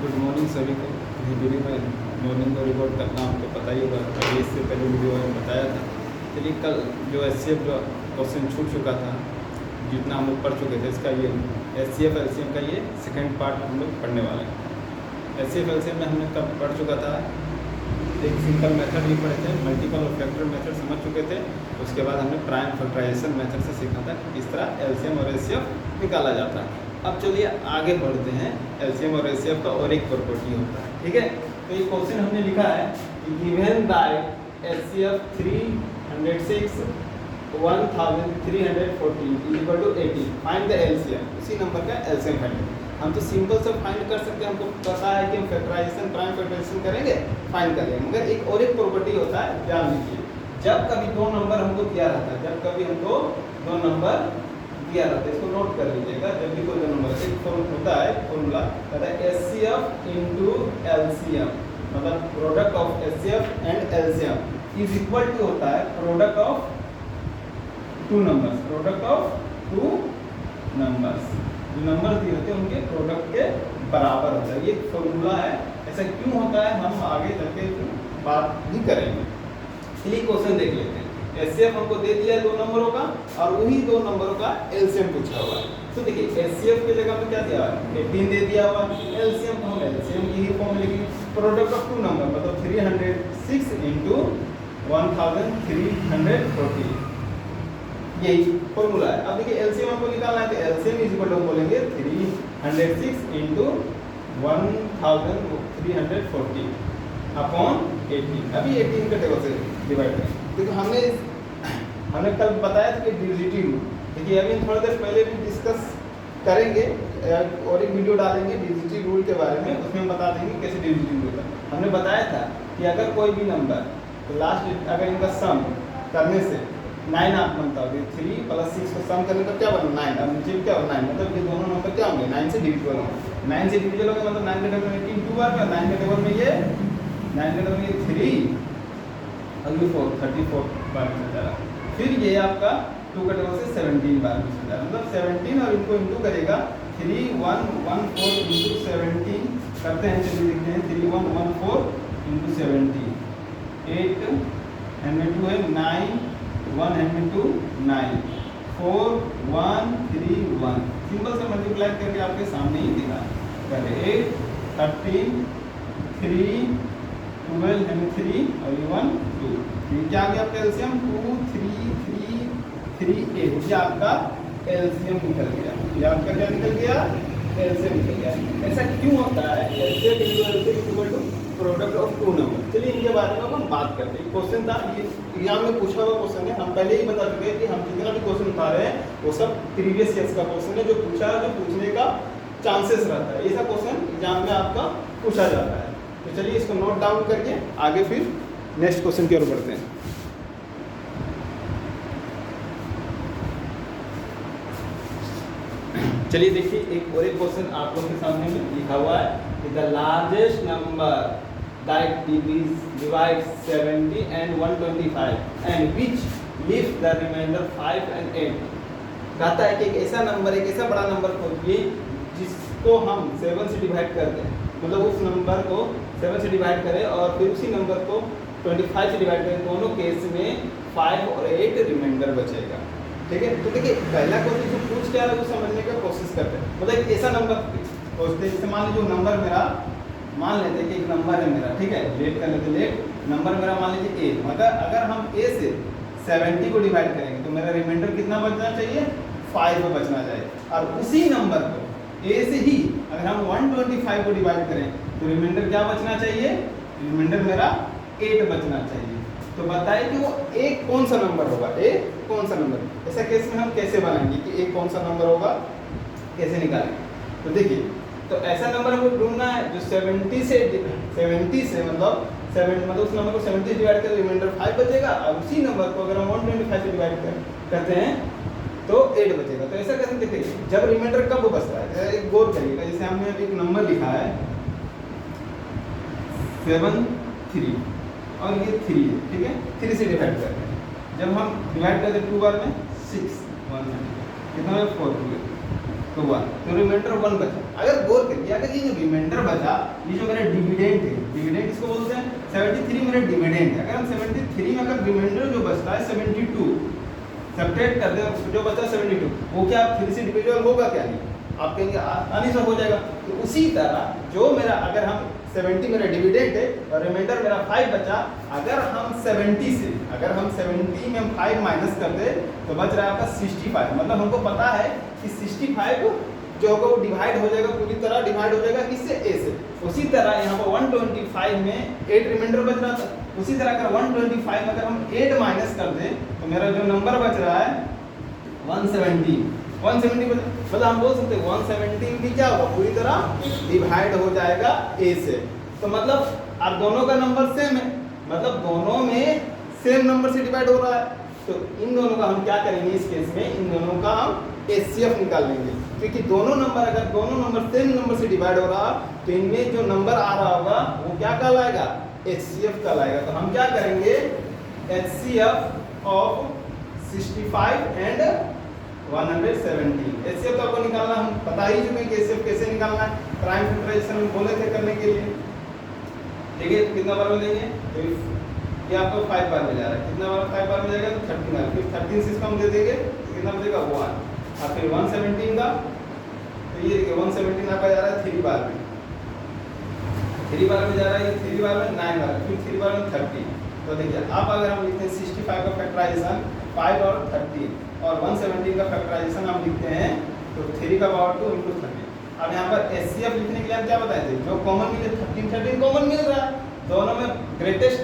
Good morning सभी को। Video में मॉर्निंग को रिकॉर्ड करना आपको पता ही होगा, अभी इससे पहले वीडियो में बताया था। चलिए कल जो एचसीएफ जो क्वेश्चन छूट चुका था, जितना हम लोग पढ़ चुके थे, इसका ये एचसीएफ एलसीएम का ये सेकंड पार्ट हम लोग पढ़ने वाले हैं। एचसीएफ एलसीएम में हमने कब पढ़ चुका था, एक सिंपल मेथड भी पढ़े थे, मल्टीपल और फैक्टर मेथड समझ चुके थे। उसके बाद हमने प्राइम फैक्टराइजेशन मेथड से सीखा था कि किस तरह एलसीएम और एचसीएफ निकाला जाता है। अब चलिए आगे बढ़ते हैं। एलसीएम और एचसीएफ का और एक प्रॉपर्टी होता है, ठीक है। तो ये क्वेश्चन हमने लिखा है कि given by HCF 306 1340 equal to 80, find the LCM. उसी नंबर का एलसीएम फाइंड। हम तो सिंपल से फाइंड कर सकते हैं, हमको पता है कि हम फैक्टराइजेशन प्राइम फैक्टराइजेशन करेंगे, फाइंड कर लेंगे। मगर एक और एक प्रॉपर्टी होता है, ध्यान दीजिए। जब कभी दो नंबर हमको दिया रहता है, जब कभी हमको दो नंबर दिया रहता है, इसको नोट कर लीजिएगा। जब भी कोई दो नंबर एक फॉर्म होता है, फॉर्मूला कहता है एचसीएफ इनटू एलसीएम, मतलब product of HCF and LCM is equal to होता है product of two numbers, product of two numbers. जो नंबर दिए होते हैं उनके प्रोडक्ट के बराबर होता है। ये फॉर्मूला है। ऐसा क्यों होता है हम आगे चल के बात भी करेंगे। चलिए क्वेश्चन देख लेते हैं। एचसीएफ हमको दे दिया है दो नंबरों का, और वही दो नंबरों का एलसीएम पूछा हुआ है। तो देखिए एचसीएफ की जगह में क्या दिया है, 18 दे दिया हुआ है। एलसीएम को हम एलसीएम की ही फॉर्म में लिखेंगे, प्रोडक्ट ऑफ टू नंबर, मतलब 306 इंटू 1340, यही फॉर्मूला है। अब देखिए एलसीएम हमको निकालना है, तो एलसीएम इज इक्वल टू हम बोलेंगे 306 इंटू 1340 अपॉन 18। अभी 18 का टेबल से डिवाइड करें, क्योंकि हमने कल बताया था कि डिविजिटी रूल। देखिए अभी थोड़ा देर पहले भी डिस्कस करेंगे और एक वीडियो डालेंगे डिविजिटी रूल के बारे में, उसमें बता देंगे कैसे डिविजिटी रूल है। हमने बताया था कि अगर कोई भी नंबर तो लास्ट अगर इनका सम करने से 9 आप बनता है, 3 + 6 को सम करने पर क्या बना 9। अब नीचे क्या होगा 9, मतलब ये दोनों नंबर क्या होंगे 9 से डिविजिबल होंगे। 9 से डिविजिबल होंगे मतलब 9 के टेबल में 18 2 बार, 9 के टेबल में ये 9 के टेबल में 3 और ये 4 34 बार में जा रहा। फिर ये आपका 2 का टेबल से 17 बार में जा रहा, मतलब 17 और इनको इंटू करेगा 3114 इंटू 17 करते हैं। चलिए लिखते हैं 3114 इंटू 17, 8 एंड 2 है 9 1 एंड 2 9 4 1 3 1। सिंपल से मल्टीप्लाई करके आपके सामने ही दिखा पहले 8 13 3 12 एंड 3 और 1 2। ये क्या आ गया आपका एलसीएम 2 3 3 3 8। ये आपका एलसीएम निकल गया। ये आपका क्या निकल गया, एलसीएम निकल गया। ऐसा क्यों होता है, LCM equal to product of two number. चलिए इनके बारे में हम बात करते हैं। क्वेश्चन था ये एग्जाम में पूछा हुआ क्वेश्चन है। हम पहले ही बता चुके हैं कि हम जितना भी क्वेश्चन उठा रहे हैं वो सब प्रीवियस ईयर्स का क्वेश्चन है, जो पूछा है, जो पूछने का चांसेस रहता है। ऐसा क्वेश्चन एग्जाम में आपका पूछा जाता है। तो चलिए इसको नोट डाउन करके आगे फिर नेक्स्ट क्वेश्चन की ओर बढ़ते हैं। चलिए देखिए एक और एक क्वेश्चन आप लोग के सामने में लिखा हुआ है कि the largest number that divides 70 and 125 and which leaves the remainder 5 and 8। कहता है कि एक ऐसा नंबर, एक ऐसा बड़ा नंबर खोजिए जिसको हम 7 से डिवाइड कर दें, मतलब उस नंबर को 7 से डिवाइड करें और फिर उसी नंबर को 25 से डिवाइड करें। दोनों केस में 5 और 8 रिमाइंडर बचेगा, ठीक है। तो देखिए पहला क्वेश्चन जो पूछ क्या है वो समझने का कोशिश करते हैं। मतलब एक ऐसा नंबर सोचते हैं, जैसे मान लीजिए नंबर मेरा, मान लेते हैं कि एक नंबर है मेरा, ठीक है, लेट कर लेते, लेट नंबर मेरा मान लीजिए a। मतलब अगर हम a से 70 को डिवाइड करेंगे तो मेरा रिमाइंडर कितना बचना चाहिए, 5 बचना चाहिए। और उसी नंबर को a से ही अगर हम 125 को डिवाइड करें तो रिमाइंडर क्या बचना चाहिए, रिमाइंडर मेरा 8 बचना चाहिए। तो बताइए कि वो एक कौन सा नंबर होगा, एक कौन सा नंबर। ऐसा केस में हम कैसे बनाएंगे कि एक कौन सा नंबर होगा, कैसे निकालेंगे। तो देखिए, तो ऐसा नंबर हमको ढूंढना है जो 70 से मतलब 7 मतलब उस नंबर को 70 से डिवाइड करें रिमाइंडर 5 बचेगा, और उसी नंबर को अगर हम 125 से डिवाइड करते हैं तो 8 बचेगा। तो ऐसा कैसे देखिए, जब रिमाइंडर कब बचता है, एक गौर करिएगा। जैसे हमने एक नंबर लिखा है 7 3 और ये 3 है, ठीक है, 3 से डिवाइड करते हैं। जब हम डिवाइड करते हैं 2 बार में 6 1 कितना है 4 2 तो 1, तो रिमाइंडर 1 बचा। अगर गौर करिए, अगर ये जो रिमाइंडर बचा, ये जो मेरा डिविडेंड है, डिविडेंड इसको बोलते हैं 73 मेरा डिविडेंड है। अगर हम 73 में अगर रिमाइंडर जो बचता है 72 सब्ट्रैक्ट कर दे, जो बचा 72, वो क्या 3 से डिविजिबल होगा क्या? नहीं, आप कहेंगे आसानी से हो जाएगा। तो उसी तरह जो मेरा, अगर हम 70 मेरा डिविडेंड है और रिमाइंडर मेरा 5 बचा, अगर हम 70 से, अगर हम 70 में हम 5 माइनस कर दे तो बच रहा है आपका 65। मतलब हमको पता है कि 65 जो होगा वो डिवाइड हो जाएगा, पूरी तरह डिवाइड हो जाएगा किससे? ए से। उसी तरह यहाँ पर 125 में 8 रिमाइंडर बच रहा था, उसी तरह अगर 125 में अगर हम 8 माइनस कर दें तो मेरा जो नंबर बच रहा है 170 मतलब हम बोल सकते हैं 117 भी क्या होगा? पूरी तरह डिवाइड हो जाएगा ए से। तो मतलब अब दोनों का नंबर सेम है, मतलब दोनों में सेम नंबर से डिवाइड हो रहा है। तो इन दोनों का हम क्या करेंगे? इस केस में इन दोनों का हम एचसीएफ निकाल लेंगे, क्योंकि दोनों नंबर, अगर दोनों नंबर सेम नंबर से डिवाइड हो रहा तो इनमें जो नंबर आ रहा होगा वो क्या कहलाएगा? एचसीएफ कहलाएगा। तो हम क्या करेंगे? HCF of 65 and 117। एचसीएफ तो आपको निकालना हम पता ही चुके हैं कि एचसीएफ कैसे निकालना है, प्राइम फैक्टराइजेशन में बोले थे करने के लिए। ठीक है, तो कितना बार में लेंगे? तो ये आपको 5 बार में जा रहा है, कितना बार 5 बार में जाएगा? तो 13 बार, फिर 13 से इसको हम दे देंगे तो कितना बचेगा? 1, और फिर 117 का, तो ये देखिए 117 आपका जा रहा है 3 बार में, 3 बार में जा रहा है, 3 बार में 9 बार, फिर 3 बार में 30। तो देखिए अब अगर हम लिखते हैं 65 का फैक्टराइजेशन 5 और 30 और 117 का फैक्टराइजेशन हम लिखते हैं तो 3 का पावर 2 × 30। अब यहाँ पर एचसीएफ लिखने के लिए हम क्या बताए थे? जो कॉमन मिले 13 कॉमन मिल रहा है, दोनों में ग्रेटेस्ट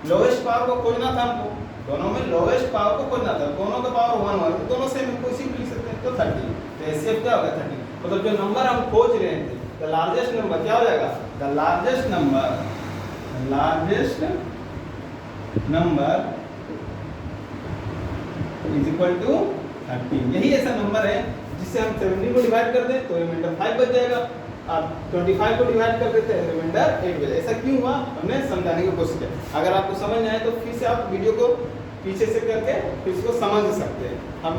लोएस्ट पावर को खोजना था हमको, दोनों में लोएस्ट पावर को खोजना था, दोनों का पावर 1 1, दोनों से हम कोई भी लिख सकते हैं। तो 30, तो एचसीएफ क्या होगा? 30। मतलब जो नंबर हम खोज रहे थे, द लार्जेस्ट नंबर क्या हो जाएगा? The largest number is equal to 13। यही ऐसा नंबर है जिससे हम 70 को डिवाइड कर दें तो रिमाइंडर 5 बच जाएगा, और 25 को डिवाइड कर देते हैं रिमाइंडर 8 बच जाएगा। ऐसा क्यों हुआ हमने समझाने की कोशिश किया। अगर आपको समझ नहीं आए तो फिर से आप वीडियो को पीछे से करके फिर इसको समझ सकते हैं हम,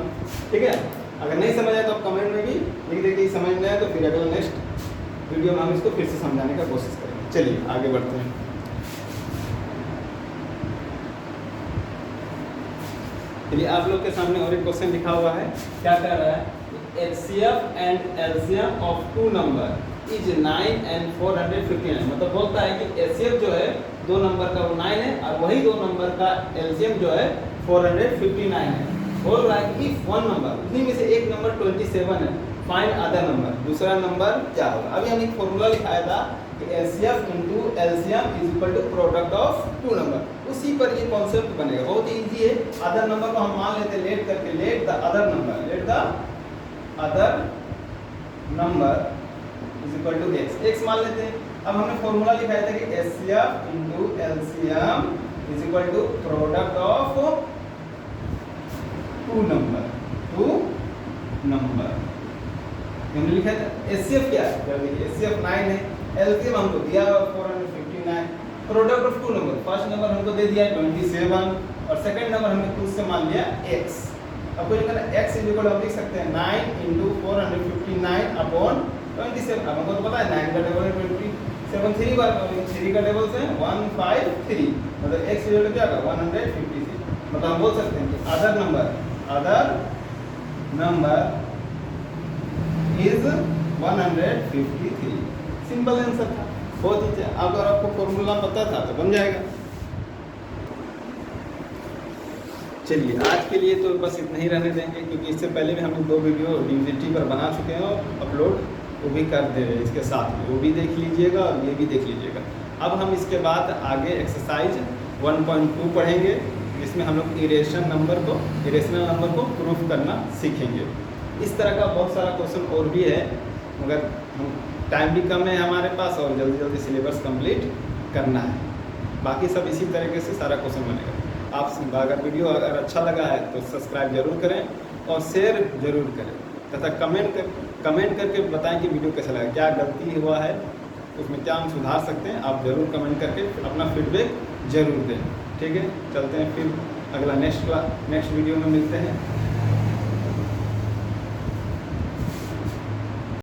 ठीक है। अगर नहीं समझ आए तो आप कमेंट में भी लिख दें कि समझ नहीं आए, तो फिर अगला नेक्स्ट वीडियो में हम इसको फिर से समझाने का कोशिश करेंगे। चलिए आगे बढ़ते हैं। चलिए आप लोग के सामने और एक क्वेश्चन लिखा हुआ है, क्या कह रहा है? HCF and LCM of 2 number is 9 and 459। मतलब बोलता है कि HCF जो है 2 नंबर का वो 9 है और वही 2 नंबर का LCM जो है 459 है। बोल रहा है कि इफ वन नंबर, उन्हीं में से एक नंबर 27 है, फाइंड अदर नंबर, दूसरा नंबर क्या होगा? अभी हमने एक फॉर्मूला लिखाया था कि HCF into LCM is equal to product of 2 number, उसी पर ये कॉन्सेप्ट बनेगा। बहुत इजी है। अदर नंबर को हम मान लेते हैं लेट करके, let the other number is equal to x मान लेते हैं। अब हमने फॉर्मूला लिखाया था कि HCF into LCM is equal to product of 2 number हमने लिखा था। HCF क्या है? देखिए HCF 9 है, LCM हमको दिया 459, product of 2 number, first number हमको दे दिया 27 और सेकंड नंबर हमने खुद से मान लिया x। अब कोई लिखा x इज इक्वल हम लिख सकते हैं 9 into 459 अपॉन 27। अब हमको तो पता है 9 का टेबल है 27, 3 बार 3 का टेबल से 153, मतलब x इज इक्वल क्या होगा? 156। मतलब हम बोल सकते हैं कि other number is 153। Simple answer था, बहुत ही। अगर आपको फॉर्मूला पता था तो बन जाएगा। चलिए आज के लिए तो बस इतना ही रहने देंगे, क्योंकि इससे पहले भी हमने 2 वीडियो यूनिटी पर बना चुके हैं और अपलोड वो भी कर दे रहे हैं इसके साथ में, वो भी देख लीजिएगा और ये भी देख लीजिएगा। अब हम इसके बाद आगे एक्सरसाइज 1.2 पढ़ेंगे, जिसमें हम लोग इरेशनल नंबर को प्रूफ करना सीखेंगे। इस तरह का बहुत सारा क्वेश्चन और भी है, मगर हम टाइम भी कम है हमारे पास और जल्दी सिलेबस कंप्लीट करना है। बाकी सब इसी तरीके से सारा क्वेश्चन बनेगा। आप अगर वीडियो अगर अच्छा लगा है तो सब्सक्राइब जरूर करें और शेयर जरूर करें, तथा कमेंट करके बताएं कि वीडियो कैसा लगा, क्या गलती हुआ है, उसमें क्या हम सुधार सकते हैं। आप ज़रूर कमेंट करके अपना फीडबैक जरूर दें। ठीक है, चलते हैं फिर अगला नेक्स्ट वीडियो में मिलते हैं।